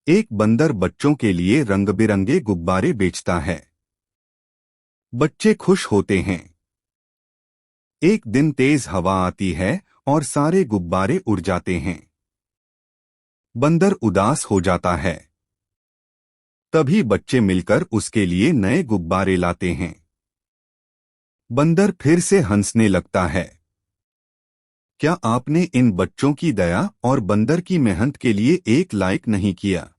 एक बंदर बच्चों के लिए रंग बिरंगे गुब्बारे बेचता है। बच्चे खुश होते हैं। एक दिन तेज हवा आती है और सारे गुब्बारे उड़ जाते हैं। बंदर उदास हो जाता है। तभी बच्चे मिलकर उसके लिए नए गुब्बारे लाते हैं। बंदर फिर से हंसने लगता है। क्या आपने इन बच्चों की दया और बंदर की मेहनत के लिए एक लाइक नहीं किया?